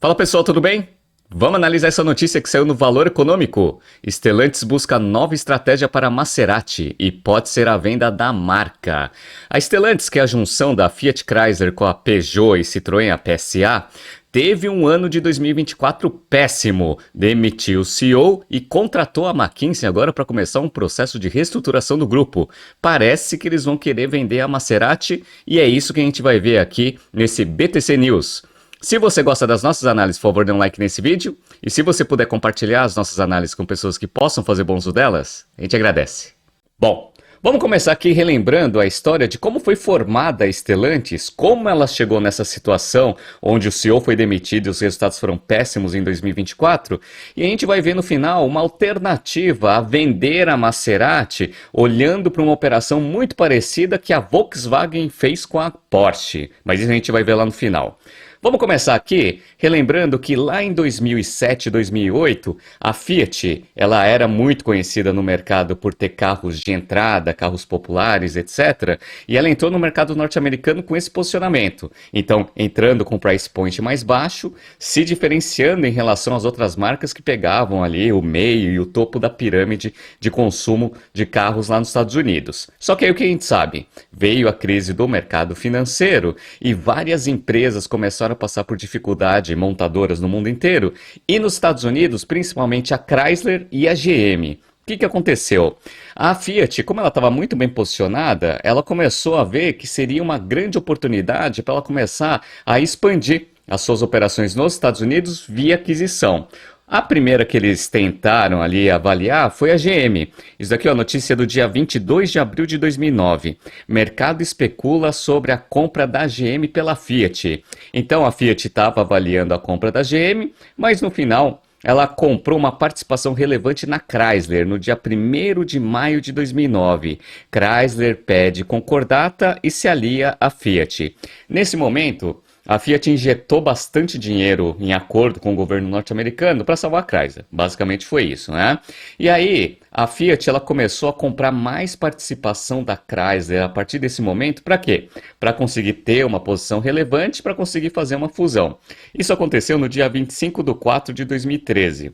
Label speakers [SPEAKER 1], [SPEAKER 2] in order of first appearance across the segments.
[SPEAKER 1] Fala pessoal, tudo bem? Vamos analisar essa notícia que saiu no Valor Econômico. Stellantis busca nova estratégia para Maserati e pode ser a venda da marca. A Stellantis, que é a junção da Fiat Chrysler com a Peugeot e Citroën, a PSA, teve um ano de 2024 péssimo. Demitiu o CEO e contratou a McKinsey agora para começar um processo de reestruturação do grupo. Parece que eles vão querer vender a Maserati e é isso que a gente vai ver aqui nesse BTC News. Se você gosta das nossas análises, por favor, dê um like nesse vídeo. E se você puder compartilhar as nossas análises com pessoas que possam fazer bom uso delas, a gente agradece. Bom, vamos começar aqui relembrando a história de como foi formada a Stellantis, como ela chegou nessa situação onde o CEO foi demitido e os resultados foram péssimos em 2024. E a gente vai ver no final uma alternativa a vender a Maserati, olhando para uma operação muito parecida que a Volkswagen fez com a Porsche. Mas isso a gente vai ver lá no final. Vamos começar aqui relembrando que lá em 2007, 2008, a Fiat ela era muito conhecida no mercado por ter carros de entrada, carros populares, etc. E ela entrou no mercado norte-americano com esse posicionamento. Então, entrando com price point mais baixo, se diferenciando em relação às outras marcas que pegavam ali o meio e o topo da pirâmide de consumo de carros lá nos Estados Unidos. Só que aí o que a gente sabe? Veio a crise do mercado financeiro e várias empresas começaram a passar por dificuldade, montadoras no mundo inteiro, e nos Estados Unidos, principalmente a Chrysler e a GM. O que aconteceu? A Fiat, como ela estava muito bem posicionada, ela começou a ver que seria uma grande oportunidade para ela começar a expandir as suas operações nos Estados Unidos via aquisição. A primeira que eles tentaram ali avaliar foi a GM. Isso daqui é a notícia do dia 22 de abril de 2009. Mercado especula sobre a compra da GM pela Fiat. Então a Fiat estava avaliando a compra da GM, mas no final ela comprou uma participação relevante na Chrysler no dia 1º de maio de 2009. Chrysler pede concordata e se alia à Fiat. Nesse momento, a Fiat injetou bastante dinheiro em acordo com o governo norte-americano para salvar a Chrysler. Basicamente foi isso, né? E aí, a Fiat ela começou a comprar mais participação da Chrysler a partir desse momento. Para quê? Para conseguir ter uma posição relevante, para conseguir fazer uma fusão. Isso aconteceu no dia 25 de 4 de 2013.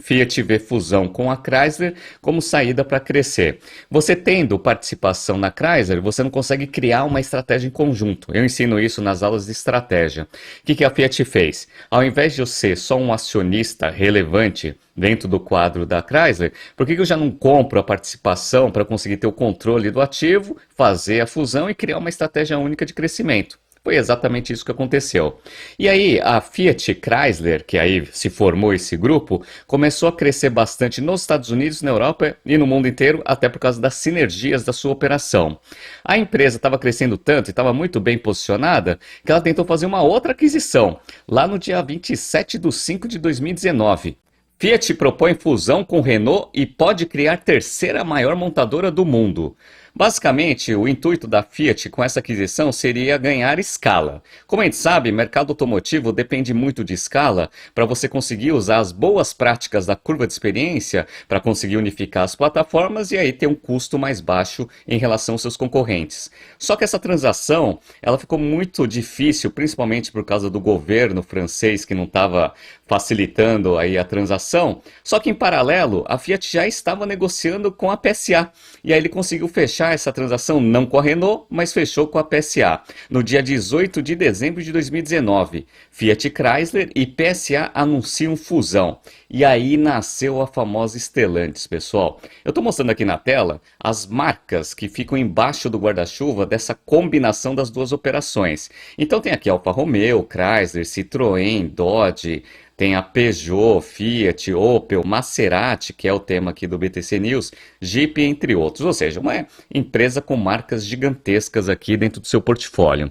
[SPEAKER 1] Fiat vê fusão com a Chrysler como saída para crescer. Você tendo participação na Chrysler, você não consegue criar uma estratégia em conjunto. Eu ensino isso nas aulas de estratégia. O que a Fiat fez? Ao invés de eu ser só um acionista relevante dentro do quadro da Chrysler, por que eu já não compro a participação para conseguir ter o controle do ativo, fazer a fusão e criar uma estratégia única de crescimento? Foi exatamente isso que aconteceu. E aí, a Fiat Chrysler, que aí se formou esse grupo, começou a crescer bastante nos Estados Unidos, na Europa e no mundo inteiro, até por causa das sinergias da sua operação. A empresa estava crescendo tanto e estava muito bem posicionada que ela tentou fazer uma outra aquisição, lá no dia 27 de 5 de 2019. Fiat propõe fusão com Renault e pode criar terceira maior montadora do mundo. Basicamente, o intuito da Fiat com essa aquisição seria ganhar escala. Como a gente sabe, mercado automotivo depende muito de escala para você conseguir usar as boas práticas da curva de experiência para conseguir unificar as plataformas e aí ter um custo mais baixo em relação aos seus concorrentes. Só que essa transação, ela ficou muito difícil, principalmente por causa do governo francês que não estava facilitando aí a transação. Só que em paralelo, a Fiat já estava negociando com a PSA. E aí ele conseguiu fechar essa transação não com a Renault, mas fechou com a PSA. No dia 18 de dezembro de 2019, Fiat Chrysler e PSA anunciam fusão. E aí nasceu a famosa Stellantis, pessoal. Eu estou mostrando aqui na tela as marcas que ficam embaixo do guarda-chuva dessa combinação das duas operações. Então tem aqui Alfa Romeo, Chrysler, Citroën, Dodge, tem a Peugeot, Fiat, Opel, Maserati, que é o tema aqui do BTC News, Jeep, entre outros. Ou seja, uma empresa com marcas gigantescas aqui dentro do seu portfólio.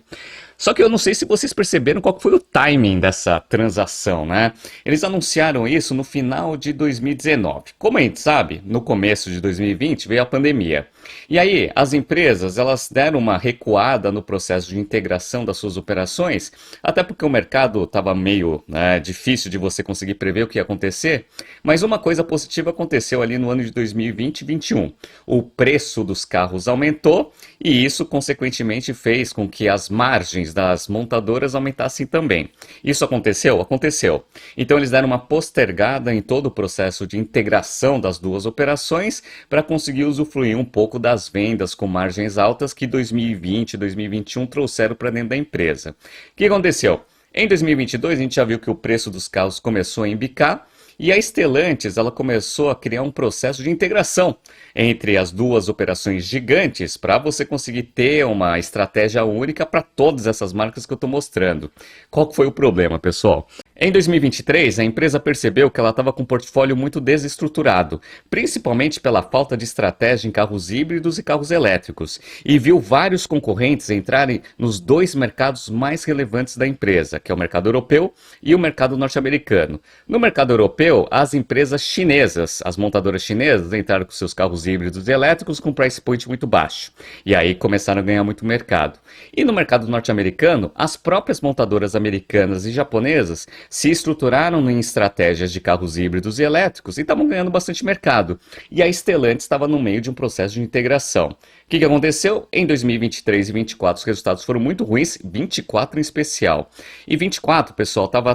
[SPEAKER 1] Só que eu não sei se vocês perceberam qual foi o timing dessa transação, né? Eles anunciaram isso no final de 2019. Como a gente sabe, no começo de 2020 veio a pandemia. E aí, as empresas, elas deram uma recuada no processo de integração das suas operações, até porque o mercado estava meio, né, difícil de você conseguir prever o que ia acontecer, mas uma coisa positiva aconteceu ali no ano de 2020 e 2021. O preço dos carros aumentou e isso, consequentemente, fez com que as margens das montadoras aumentassem também. Isso aconteceu? Aconteceu. Então, eles deram uma postergada em todo o processo de integração das duas operações para conseguir usufruir um pouco das vendas com margens altas que 2020 e 2021 trouxeram para dentro da empresa. O que aconteceu? Em 2022, a gente já viu que o preço dos carros começou a embicar e a Stellantis ela começou a criar um processo de integração entre as duas operações gigantes para você conseguir ter uma estratégia única para todas essas marcas que eu estou mostrando. Qual foi o problema, pessoal? Em 2023, a empresa percebeu que ela estava com um portfólio muito desestruturado, principalmente pela falta de estratégia em carros híbridos e carros elétricos, e viu vários concorrentes entrarem nos dois mercados mais relevantes da empresa, que é o mercado europeu e o mercado norte-americano. No mercado europeu, as empresas chinesas, as montadoras chinesas, entraram com seus carros híbridos e elétricos com price point muito baixo, e aí começaram a ganhar muito mercado. E no mercado norte-americano, as próprias montadoras americanas e japonesas se estruturaram em estratégias de carros híbridos e elétricos e estavam ganhando bastante mercado. E a Stellantis estava no meio de um processo de integração. O que aconteceu? Em 2023 e 2024 os resultados foram muito ruins, 24 em especial. E 24, pessoal, estava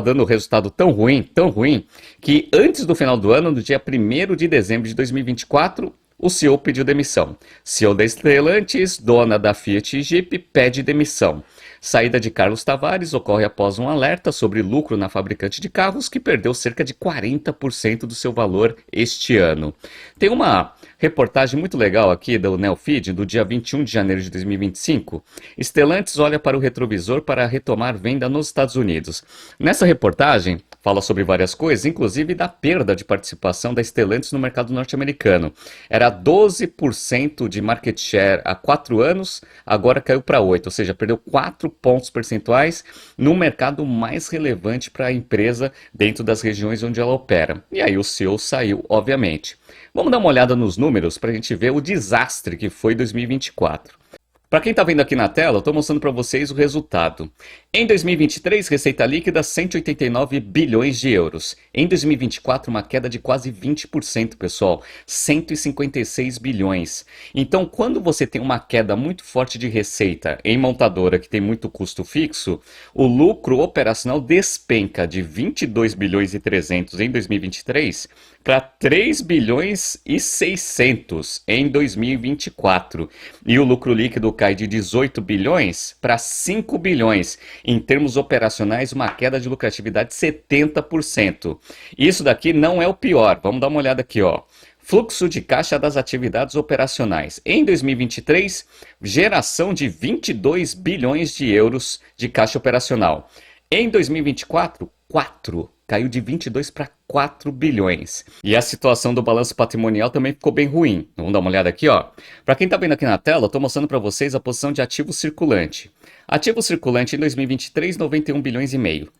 [SPEAKER 1] dando resultado tão ruim, que antes do final do ano, no dia 1º de dezembro de 2024, o CEO pediu demissão. CEO da Stellantis, dona da Fiat e Jeep, pede demissão. Saída de Carlos Tavares ocorre após um alerta sobre lucro na fabricante de carros que perdeu cerca de 40% do seu valor este ano. Tem uma reportagem muito legal aqui do Neofeed, do dia 21 de janeiro de 2025. Stellantis olha para o retrovisor para retomar venda nos Estados Unidos. Nessa reportagem, fala sobre várias coisas, inclusive da perda de participação da Stellantis no mercado norte-americano. Era 12% de market share há 4 anos, agora caiu para 8%, ou seja, perdeu 4 pontos percentuais no mercado mais relevante para a empresa dentro das regiões onde ela opera. E aí o CEO saiu, obviamente. Vamos dar uma olhada nos números para a gente ver o desastre que foi 2024. Para quem está vendo aqui na tela, eu estou mostrando para vocês o resultado. Em 2023, receita líquida 189 bilhões de euros. Em 2024, uma queda de quase 20%, pessoal, 156 bilhões. Então, quando você tem uma queda muito forte de receita em montadora que tem muito custo fixo, o lucro operacional despenca de 22 bilhões e 300 em 2023 para 3 bilhões e 600 em 2024. E o lucro líquido cai de 18 bilhões para 5 bilhões. Em termos operacionais, uma queda de lucratividade de 70%. Isso daqui não é o pior. Vamos dar uma olhada aqui, ó. Fluxo de caixa das atividades operacionais. Em 2023, geração de 22 bilhões de euros de caixa operacional. Em 2024, 4. Caiu de 22 para 4 bilhões. E a situação do balanço patrimonial também ficou bem ruim. Vamos dar uma olhada aqui, ó. Para quem está vendo aqui na tela, eu estou mostrando para vocês a posição de ativo circulante. Ativo circulante em 2023, 91 bilhões e meio.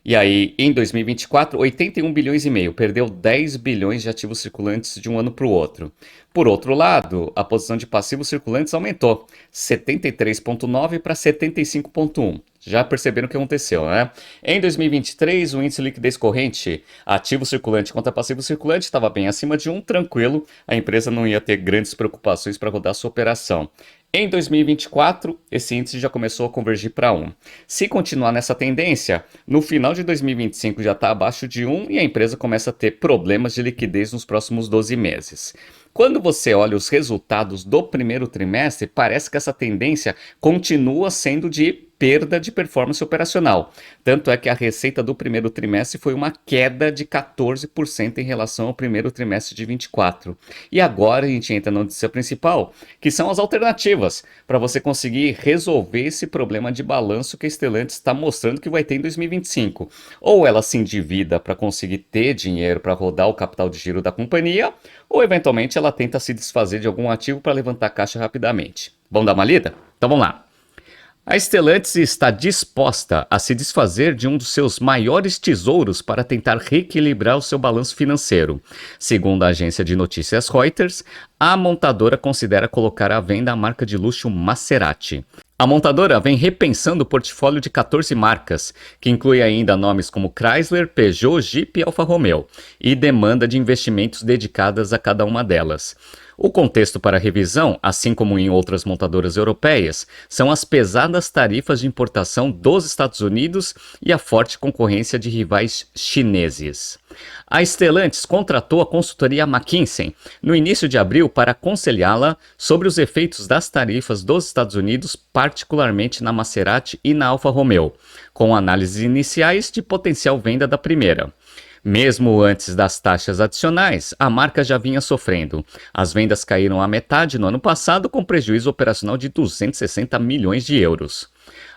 [SPEAKER 1] E aí, em 2024, 81 bilhões e meio. Perdeu 10 bilhões de ativos circulantes de um ano para o outro. Por outro lado, a posição de passivos circulantes aumentou. 73,9 para 75,1. Já perceberam o que aconteceu, né? Em 2023, o índice de liquidez corrente, ativo circulante contra passivo circulante, estava bem acima de 1, tranquilo. A empresa não ia ter grandes preocupações para rodar sua operação. Em 2024, esse índice já começou a convergir para 1. Se continuar nessa tendência, no final de 2025 já está abaixo de 1 e a empresa começa a ter problemas de liquidez nos próximos 12 meses. Quando você olha os resultados do primeiro trimestre, parece que essa tendência continua sendo de perda de performance operacional. Tanto é que a receita do primeiro trimestre foi uma queda de 14% em relação ao primeiro trimestre de 24. E agora a gente entra na notícia principal, que são as alternativas para você conseguir resolver esse problema de balanço que a Stellantis está mostrando que vai ter em 2025. Ou ela se endivida para conseguir ter dinheiro para rodar o capital de giro da companhia, ou eventualmente ela tenta se desfazer de algum ativo para levantar caixa rapidamente. Vamos dar uma lida? Então vamos lá. A Stellantis está disposta a se desfazer de um dos seus maiores tesouros para tentar reequilibrar o seu balanço financeiro. Segundo a agência de notícias Reuters, a montadora considera colocar à venda a marca de luxo Maserati. A montadora vem repensando o portfólio de 14 marcas, que inclui ainda nomes como Chrysler, Peugeot, Jeep e Alfa Romeo, e demanda de investimentos dedicadas a cada uma delas. O contexto para a revisão, assim como em outras montadoras europeias, são as pesadas tarifas de importação dos Estados Unidos e a forte concorrência de rivais chineses. A Stellantis contratou a consultoria McKinsey no início de abril para aconselhá-la sobre os efeitos das tarifas dos Estados Unidos, particularmente na Maserati e na Alfa Romeo, com análises iniciais de potencial venda da primeira. Mesmo antes das taxas adicionais, a marca já vinha sofrendo. As vendas caíram à metade no ano passado, com prejuízo operacional de 260 milhões de euros.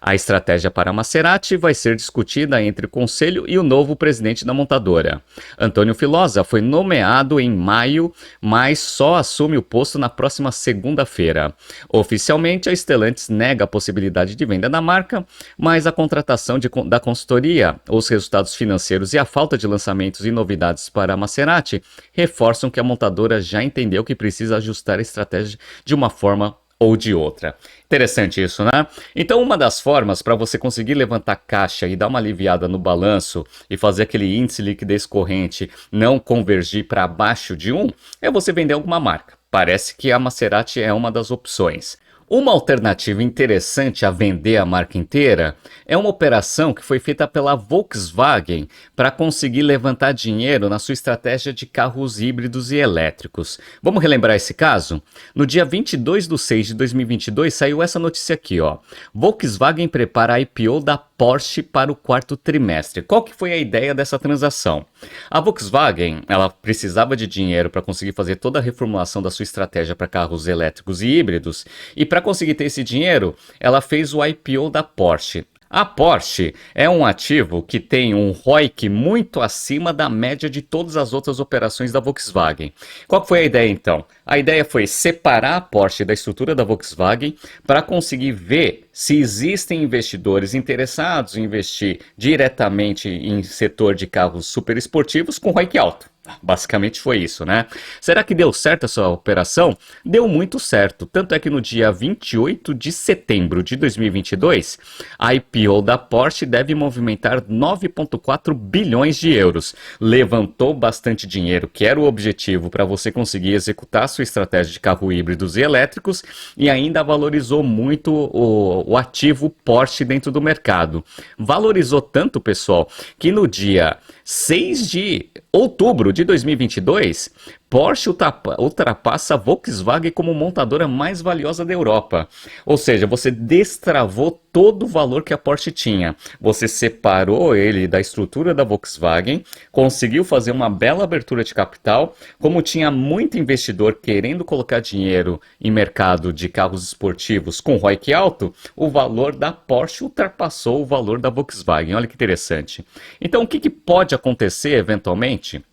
[SPEAKER 1] A estratégia para a Maserati vai ser discutida entre o conselho e o novo presidente da montadora. Antônio Filosa foi nomeado em maio, mas só assume o posto na próxima segunda-feira. Oficialmente, a Stellantis nega a possibilidade de venda da marca, mas a contratação da consultoria, os resultados financeiros e a falta de lançamentos e novidades para a Maserati reforçam que a montadora já entendeu que precisa ajustar a estratégia de uma forma ou de outra. Interessante isso, né? Então, uma das formas para você conseguir levantar caixa e dar uma aliviada no balanço e fazer aquele índice de liquidez corrente não convergir para abaixo de 1 é você vender alguma marca. Parece que a Maserati é uma das opções. Uma alternativa interessante a vender a marca inteira é uma operação que foi feita pela Volkswagen para conseguir levantar dinheiro na sua estratégia de carros híbridos e elétricos. Vamos relembrar esse caso? No dia 22/6/2022 saiu essa notícia aqui, ó. Volkswagen prepara a IPO da Porsche para o quarto trimestre. Qual que foi a ideia dessa transação? A Volkswagen, ela precisava de dinheiro para conseguir fazer toda a reformulação da sua estratégia para carros elétricos e híbridos, e para conseguir ter esse dinheiro, ela fez o IPO da Porsche. A Porsche é um ativo que tem um ROIC muito acima da média de todas as outras operações da Volkswagen. Qual foi a ideia então? A ideia foi separar a Porsche da estrutura da Volkswagen para conseguir ver se existem investidores interessados em investir diretamente em setor de carros super esportivos com ROIC alto. Basicamente foi isso, né? Será que deu certo essa operação? Deu muito certo. Tanto é que no dia 28 de setembro de 2022, a IPO da Porsche deve movimentar 9,4 bilhões de euros. Levantou bastante dinheiro, que era o objetivo para você conseguir executar sua estratégia de carro híbridos e elétricos, e ainda valorizou muito o ativo Porsche dentro do mercado. Valorizou tanto, pessoal, que no dia 6 de outubro de 2022, Porsche ultrapassa a Volkswagen como montadora mais valiosa da Europa. Ou seja, você destravou todo o valor que a Porsche tinha. Você separou ele da estrutura da Volkswagen, conseguiu fazer uma bela abertura de capital. Como tinha muito investidor querendo colocar dinheiro em mercado de carros esportivos com ROIC alto, o valor da Porsche ultrapassou o valor da Volkswagen. Olha que interessante. Então, o que pode acontecer eventualmente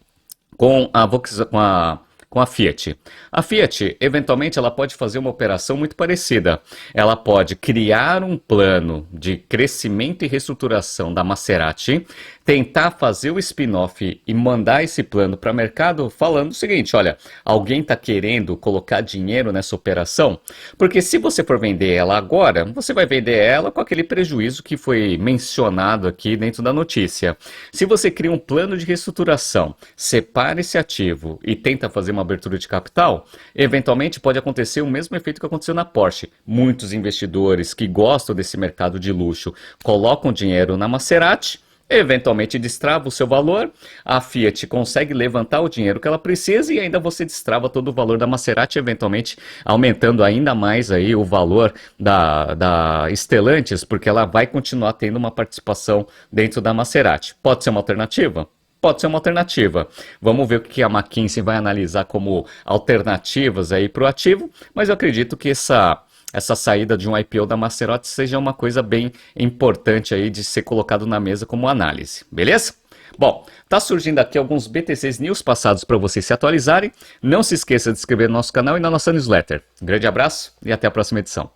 [SPEAKER 1] com a Fiat? A Fiat, eventualmente, ela pode fazer uma operação muito parecida. Ela pode criar um plano de crescimento e reestruturação da Maserati, tentar fazer o spin-off e mandar esse plano para o mercado falando o seguinte: olha, alguém está querendo colocar dinheiro nessa operação? Porque se você for vender ela agora, você vai vender ela com aquele prejuízo que foi mencionado aqui dentro da notícia. Se você cria um plano de reestruturação, separa esse ativo e tenta fazer uma abertura de capital, eventualmente pode acontecer o mesmo efeito que aconteceu na Porsche. Muitos investidores que gostam desse mercado de luxo colocam dinheiro na Maserati, eventualmente destrava o seu valor, a Fiat consegue levantar o dinheiro que ela precisa e ainda você destrava todo o valor da Maserati, eventualmente aumentando ainda mais aí o valor da Stellantis, porque ela vai continuar tendo uma participação dentro da Maserati. Pode ser uma alternativa? Pode ser uma alternativa. Vamos ver o que a McKinsey vai analisar como alternativas aí para o ativo, mas eu acredito que essa saída de um IPO da Maserati seja uma coisa bem importante aí de ser colocado na mesa como análise, beleza? Bom, tá surgindo aqui alguns BTCs News passados para vocês se atualizarem. Não se esqueça de se inscrever no nosso canal e na nossa newsletter. Um grande abraço e até a próxima edição.